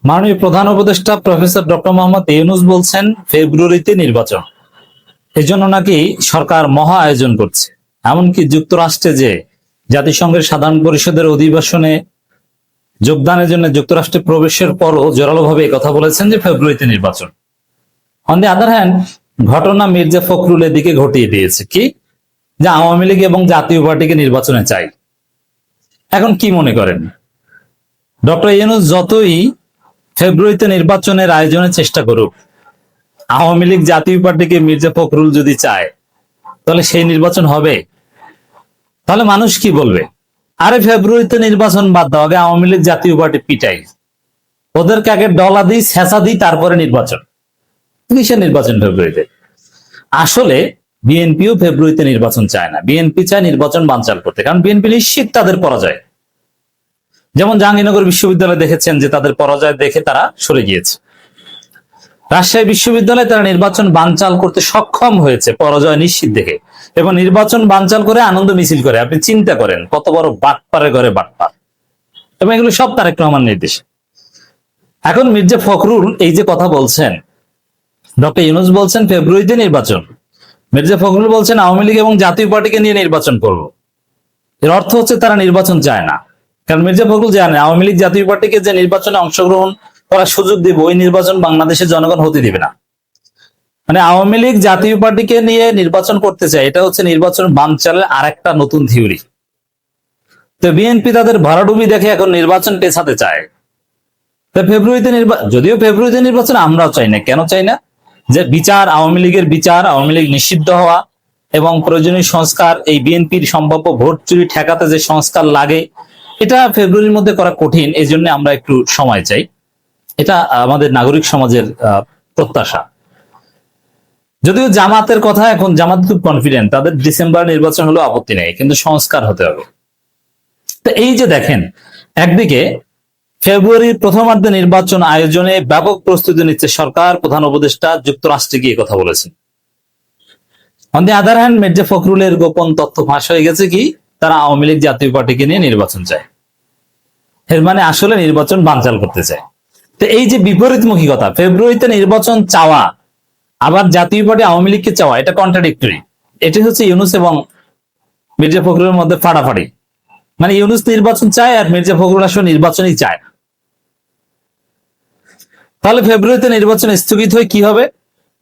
মাননীয় প্রধান উপদেষ্টা প্রফেসর ডক্টর মোহাম্মদ ইউনূস বলছেন ফেব্রুয়ারিতে নির্বাচন, এজন্য নাকি সরকার মহা আয়োজন করছে। এমনকি যুক্তরাষ্ট্রে যে জাতিসংঘের সাধারণ পরিষদের অধিবেশনে যোগদানের জন্য যুক্তরাষ্ট্রে প্রবেশের পরও জোরালোভাবে কথা বলেছেন যে ফেব্রুয়ারিতে নির্বাচন। অন দি আদার হ্যান্ড, ঘটনা মির্জা ফখরুলের দিকে ঘটিয়ে দিয়েছে কি, যে আওয়ামী লীগ এবং জাতীয় পার্টিকে নির্বাচনে চাই। এখন কি মনে করেন, ডক্টর ইউনূস যতই ফেব্রুয়ারিতে নির্বাচনের আয়োজনের চেষ্টা করুক, আওয়ামী লীগ জাতীয় পার্টিকে মির্জা ফখরুল যদি চায়, তাহলে সেই নির্বাচন হবে? তাহলে মানুষ কি বলবে? আরে ফেব্রুয়ারিতে নির্বাচন বাদ দাও, আগে আওয়ামী লীগ জাতীয় পার্টি পিটাই, ওদেরকে আগে ডলা দিই, ছেঁচা দিই, তারপরে নির্বাচন। কিসের নির্বাচন ফেব্রুয়ারিতে? আসলে বিএনপিও ফেব্রুয়ারিতে নির্বাচন চায় না। বিএনপি চায় নির্বাচন বানচাল করতে, কারণ বিএনপি নিশ্চিত তাদের পরাজয়। যেমন জাহাঙ্গীরনগর বিশ্ববিদ্যালয় দেখেছেন যে তাদের পরাজয় দেখে তারা সরে গিয়েছে। রাজশাহী বিশ্ববিদ্যালয়ে তারা নির্বাচন বানচাল করতে সক্ষম হয়েছে পরাজয় নিশ্চিত দেখে, এবং নির্বাচন বানচাল করে আনন্দ মিছিল করে। আপনি চিন্তা করেন কত বড় বাটপারে ঘরে বাটপার, এবং এগুলো সব তারেক রহমান নির্দেশে। এখন মির্জা ফখরুল এই যে কথা বলছেন, ডক্টর ইউনূস বলছেন ফেব্রুয়ারিতে নির্বাচন, মির্জা ফখরুল বলছেন আওয়ামী লীগ এবং জাতীয় পার্টিকে নিয়ে নির্বাচন করব। এর অর্থ হচ্ছে তারা নির্বাচন চায় না। কারণ মির্জা ফখরুল জানে আওয়ামী লীগ জাতীয় পার্টিকে যে নির্বাচনে অংশগ্রহণ করার সুযোগ দিব, ওই নির্বাচন বাংলাদেশের জনগণ হতে দিবে না। মানে আওয়ামী লীগ জাতীয় পার্টিকে নিয়ে নির্বাচন করতে চায়, এটা হচ্ছে নির্বাচন বানচালের আর একটা নতুন থিওরি। তো বিএনপি তাদের ভরাডুবি দেখে এখন নির্বাচন পেছাতে চায়। ফেব্রুয়ারিতে যদিও ফেব্রুয়ারিতে নির্বাচন আমরাও চাই না। কেন চাই না? যে বিচার, আওয়ামী লীগের বিচার, আওয়ামী লীগ নিষিদ্ধ হওয়া এবং প্রয়োজনীয় সংস্কার, এই বিএনপির সম্ভাব্য ভোট চুরি ঠেকাতে যে সংস্কার লাগে, এটা ফেব্রুয়ারির মধ্যে করা কঠিন। এই জন্য আমরা একটু সময় চাই। এটা আমাদের নাগরিক সমাজের প্রত্যাশা। যদিও জামাতের কথা, এখন জামাত খুব কনফিডেন্ট, তাদের ডিসেম্বর নির্বাচন হলেও আপত্তি নেই, কিন্তু সংস্কার হতে হবে। তো এই যে দেখেন, একদিকে ফেব্রুয়ারির প্রথমার্ধে নির্বাচন আয়োজনে ব্যাপক প্রস্তুতি নিচ্ছে সরকার, প্রধান উপদেষ্টা যুক্তরাষ্ট্রে গিয়ে কথা বলেছেন। On the other hand, Mirza ফখরুলের গোপন তথ্য ফাঁস হয়ে গেছে কি, তারা আওয়ামী লীগ জাতীয় পার্টিকে নিয়ে নির্বাচন চায়। এর মানে আসলে নির্বাচন বানচাল করতে চায়। তো এই যে বিপরীতমুখী কথা, ফেব্রুয়ারিতে নির্বাচন চাওয়া আবার জাতীয় পার্টি আওয়ামী লীগকে চাওয়া, এটা কন্ট্রাডিক্টরি। এটি হচ্ছে ইউনূস এবং মির্জা ফখরুলের মধ্যে ফাড়াফাড়ি। মানে ইউনূস নির্বাচন চায় আর মির্জা ফখরুল আসলে নির্বাচনই চায় না। তাহলে ফেব্রুয়ারিতে নির্বাচন স্থগিত হয়ে কি হবে?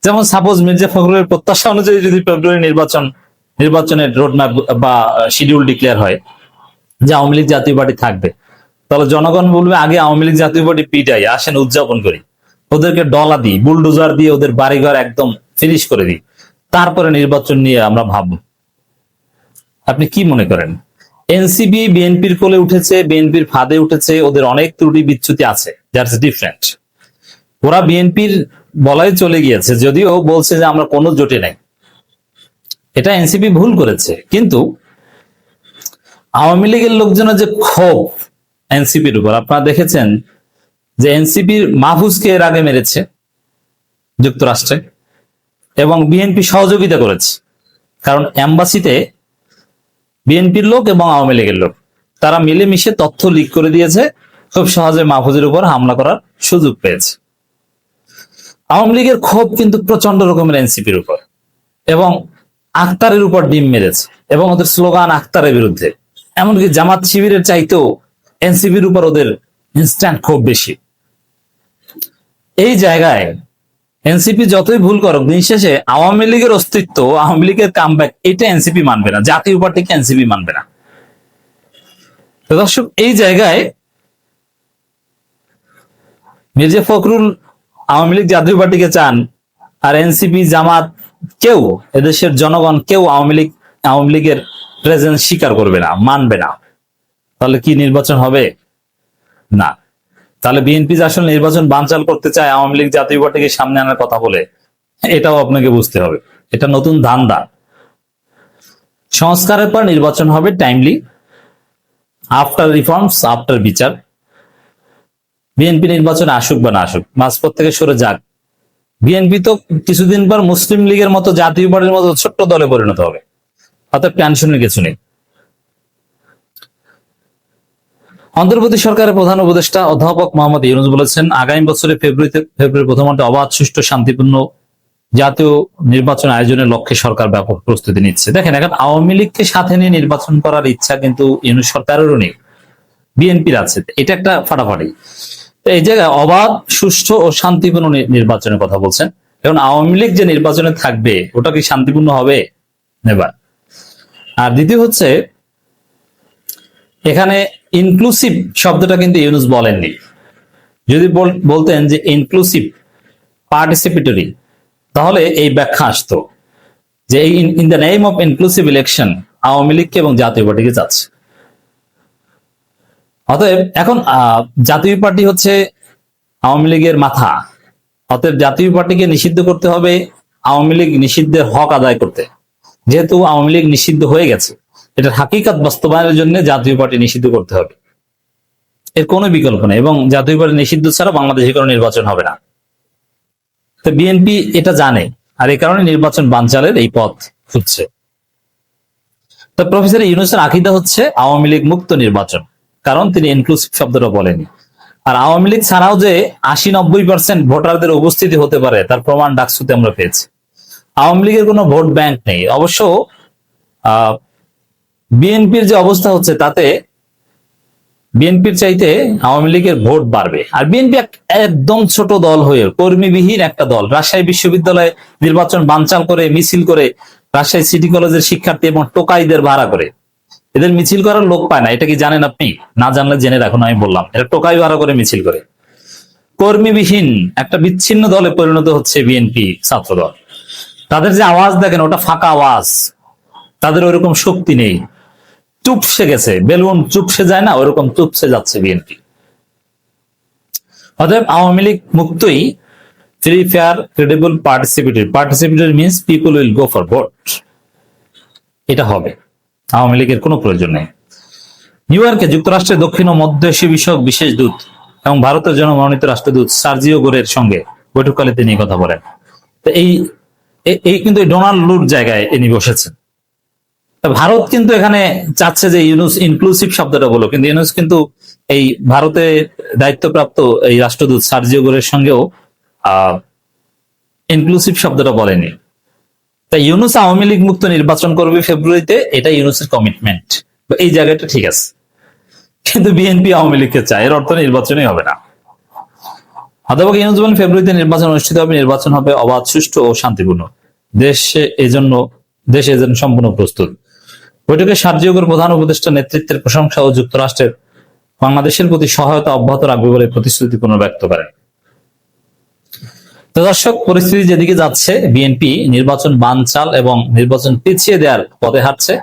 যেমন সাপোজ মির্জা ফখরুলের প্রত্যাশা অনুযায়ী যদি ফেব্রুয়ারি নির্বাচনের রোডম্যাপ বা শিডিউল ডিক্লেয়ার হয় যে আওয়ামী লীগ জাতীয় পার্টি থাকবে, তাহলে জনগণ বলবে আগে আওয়ামী লীগ জাতীয় পার্টি পিটাই, আসেন উদযাপন করি, ওদেরকে ডলা দিই, বুলডোজার দিয়ে ওদের বাড়িঘর একদম ফিনিশ করে দিই, তারপরে নির্বাচন নিয়ে আমরা ভাবব। আপনি কি মনে করেন? এনসিপি বিএনপির কোলে উঠেছে, বিএনপির ফাঁদে উঠেছে, ওদের অনেক ত্রুটি বিচ্যুতি আছে, দ্যাটস ডিফারেন্ট। ওরা বিএনপির বলাই চলে গিয়েছে, যদিও বলছে যে আমরা কোনো জোটে নাই। এটা এনসিপি ভুল করেছে, কিন্তু আওয়ামী লীগের লোকজনের যে ক্ষোভ এনসিপির উপর, আপনারা দেখেছেন যে এনসিপির মাহফুজকে এর আগে মেরেছে যুক্তরাষ্ট্রে, এবং বিএনপি সহযোগিতা করেছে। কারণ এম্বাসিতে বিএনপির লোক এবং আওয়ামী লীগের লোক, তারা মিলেমিশে তথ্য লিক করে দিয়েছে, খুব সহজে মাহফুজের উপর হামলা করার সুযোগ পেয়েছে। আওয়ামী লীগের ক্ষোভ কিন্তু প্রচন্ড রকমের এনসিপির উপর, এবং আখতারের উপর ডিম মেরেছে, এবং ওদের স্লোগান আখতারের বিরুদ্ধে। এমনকি জামাত শিবিরের চাইতেও এনসিপির উপর ওদের ইনস্ট্যান্ট ক্ষোভ বেশি। এই জায়গায় এনসিপি যতই ভুল করুক, দিন শেষে আওয়ামী লীগের অস্তিত্ব, আওয়ামী লীগের কামব্যাক, এটা এনসিপি মানবে না, জাতীয় পার্টিকে এনসিপি মানবে না। দর্শক, এই জায়গায় মির্জা ফখরুল আওয়ামী লীগ জাতীয় পার্টিকে চান, আর এনসিপি, জামাত, কেউ, এদেশের জনগণ কেউ আওয়ামী লীগের প্রেজেন্স স্বীকার করবে না, মানবে না। তাহলে কি নির্বাচন হবে? না। তাহলে বিএনপি আসলে নির্বাচন বানচাল করতে চায় আওয়ামী লীগ জাতীয় পার্টিকে সামনে আনার কথা বলে, এটাও আপনাকে বুঝতে হবে। এটা নতুন ধান্দা। সংস্কারের পর নির্বাচন হবে টাইমলি, আফটার রিফর্মস, আফটার বিচার। বিএনপি নির্বাচনে আসুক বা না আসুক, মাঝপথ থেকে সরে যাক। বিএনপি তো কিছুদিন পর মুসলিম লীগের মতো, জাতীয় পার্টির মতো ছোট্ট দলে পরিণত হবে, অর্থাৎ টেনশনের কিছু নেই। অন্তর্বর্তী সরকারের প্রধান উপদেষ্টা অধ্যাপক মোহাম্মদ ইউনূস বলেছেন, আগামী বছরের ফেব্রুয়ারি প্রথমার্ধে অবাধ, সুষ্ঠু, শান্তিপূর্ণ জাতীয় নির্বাচন আয়োজনের লক্ষ্যে সরকার ব্যাপক প্রস্তুতি নিচ্ছে। দেখেন, এখন আওয়ামী লীগকে সাথে নিয়ে নির্বাচন করার ইচ্ছা কিন্তু ইউনূস সরকারেরও নেই, বিএনপির আছে। এটা একটা ফাটাফাটি। তো এই জায়গায় অবাধ, সুষ্ঠু ও শান্তিপূর্ণ নির্বাচনের কথা বলছেন। এখন আওয়ামী লীগ যে নির্বাচনে থাকবে ওটা কি শান্তিপূর্ণ হবে? নেবার। আর দ্বিতীয় হচ্ছে, এখানে ইনক্লুসিভ শব্দটা কিন্তু ইউনূস বলেননি। যদি বলতেন যে ইনক্লুসিভ, পার্টিসিপেটরি, তাহলে এই ব্যাখ্যা আসতো যে in the name of inclusive election Awami লীগকে এবং জাতীয় পার্টিকে চাচ্ছে। অতএব এখন জাতীয় পার্টি হচ্ছে আওয়ামী লীগের মাথা। অতএব জাতীয় পার্টিকে নিষিদ্ধ করতে হবে আওয়ামী লীগ নিষিদ্ধের হক আদায় করতে। যেহেতু আওয়ামী লীগ নিষিদ্ধ হয়ে গেছে, এটার হাকিকাত বাস্তবায়নের জন্য জাতীয় পার্টি নিষিদ্ধ করতে হবে, এর কোনো বিকল্প নেই। এবং জাতীয় পার্টি নিষিদ্ধ ছাড়া বাংলাদেশে কোনো নির্বাচন হবে না। তো বিএনপি এটা জানে, আর এই কারণে নির্বাচন বানচালের এই পথ খুঁজছে। তো প্রফেসর ইউনূসের আকীদা হচ্ছে আওয়ামী লীগ মুক্ত নির্বাচন, কারণ তিনি ইনক্লুসিভ শব্দটা বলেনি। আর আওয়ামী লীগ ছাড়াও যে 80-90% ভোটারদের উপস্থিতি হতে পারে তার প্রমাণ ডাকসুতে আমরা পেয়েছি। আওয়ামী লীগের কোনো ভোট ব্যাংক নেই। অবশ্য বিএনপির যে অবস্থা হচ্ছে তাতে বিএনপির চাইতে আওয়ামী লীগের ভোট বাড়বে। আর বিএনপি একদম ছোট দল হয়ে, কর্মীবিহীন একটা দল, রাজশাহী বিশ্ববিদ্যালয়ে নির্বাচন বানচাল করে, মিছিল করে, রাজশাহী সিটি কলেজের শিক্ষার্থী এবং টোকাইদের ভাড়া করে, এদের মিছিল করার লোক পায় না। এটা কি জানেন আপনি? না জানলে জেনে রাখুন, আমি বললাম, এরা টোকাই ভাড়া করে মিছিল করে। কর্মীবিহীন একটা বিচ্ছিন্ন দলে পরিণত হচ্ছে বিএনপি ছাত্র দল। তাদের যে আওয়াজ দেখেন, ওটা ফাঁকা আওয়াজ, তাদের ওইরকম শক্তি নেই, চুপসে গেছে। বেলুন চুপসে যায় না, ওইরকম চুপসে যাচ্ছে বিএনপি। অতএব আওয়ামী লীগ মুক্তই, free, fair, credible, participatory means people will go for vote, এটা হবে। আওয়ামী লীগের কোনো প্রয়োজন নেই। নিউ ইয়র্কে যুক্তরাষ্ট্রের দক্ষিণ ও মধ্য এশীয় বিষয়ক বিশেষ দূত এবং ভারতের জন্য মনোনীত রাষ্ট্রদূত সার্জিও গোরের সঙ্গে বৈঠককালে তিনি কথা বলেন। তো এই কিন্তু ডোনাল্ড লুর জায়গায় ইনি বসেছেন। ভারত কিন্তু এখানে চাচ্ছে যে ইউনূস ইনক্লুসিভ শব্দটা বলো, কিন্তু ইউনূস কিন্তু এই ভারতে দায়িত্বপ্রাপ্ত এই রাষ্ট্রদূত সার্জিও গোরের সঙ্গেও ইনক্লুসিভ শব্দটা বলেনি। তাই ইউনূস আওয়ামী লীগ মুক্ত নির্বাচন করবে ফেব্রুয়ারিতে, এটা ইউনূসের কমিটমেন্ট, এই জায়গাটা ঠিক আছে। কিন্তু বিএনপি আওয়ামী লীগকে চায়, এর অর্থ নির্বাচনই হবে না। অধ্যাপক ইউনূস বলেন, ফেব্রুয়ারিতে নির্বাচন অনুষ্ঠিত হবে, নির্বাচন হবে অবাধ, সুষ্ঠু ও শান্তিপূর্ণ। দেশ এজন্য সম্পূর্ণ প্রস্তুত। বৈঠকে সার্জিওর প্রধান উপদেষ্টা নেতৃত্বের প্রশংসা ও যুক্তরাষ্ট্রের বাংলাদেশের প্রতি সহায়তা অব্যাহত রাখবে বলে প্রতিশ্রুতি পুনর্ব্যক্ত করেন। তো দর্শক, পরিস্থিতি যেদিকে যাচ্ছে, বিএনপি নির্বাচন বানচাল এবং নির্বাচন পিছিয়ে দেওয়ার পথে হাঁটছে।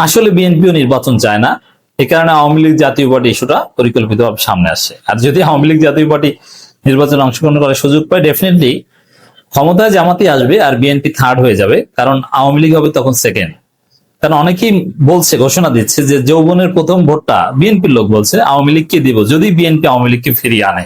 আসলে বিএনপিও নির্বাচন চায় না, এই কারণে আওয়ামী লীগ জাতীয় পার্টি ইস্যুটা পরিকল্পিতভাবে সামনে আসে। আর যদি আওয়ামী লীগ জাতীয় পার্টি নির্বাচনে অংশগ্রহণ করার সুযোগ পায়, ডেফিনেটলি ক্ষমতায় জামাতি আসবে আর বিএনপি থার্ড হয়ে যাবে, কারণ আওয়ামী লীগ হবে তখন সেকেন্ড। কারণ অনেকেই বলছে, ঘোষণা দিচ্ছে যে যৌবনের প্রথম ভোটটা বিএনপির লোক বলছে আওয়ামী লীগকে দিব যদি বিএনপি আওয়ামী লীগকে ফিরিয়ে আনে।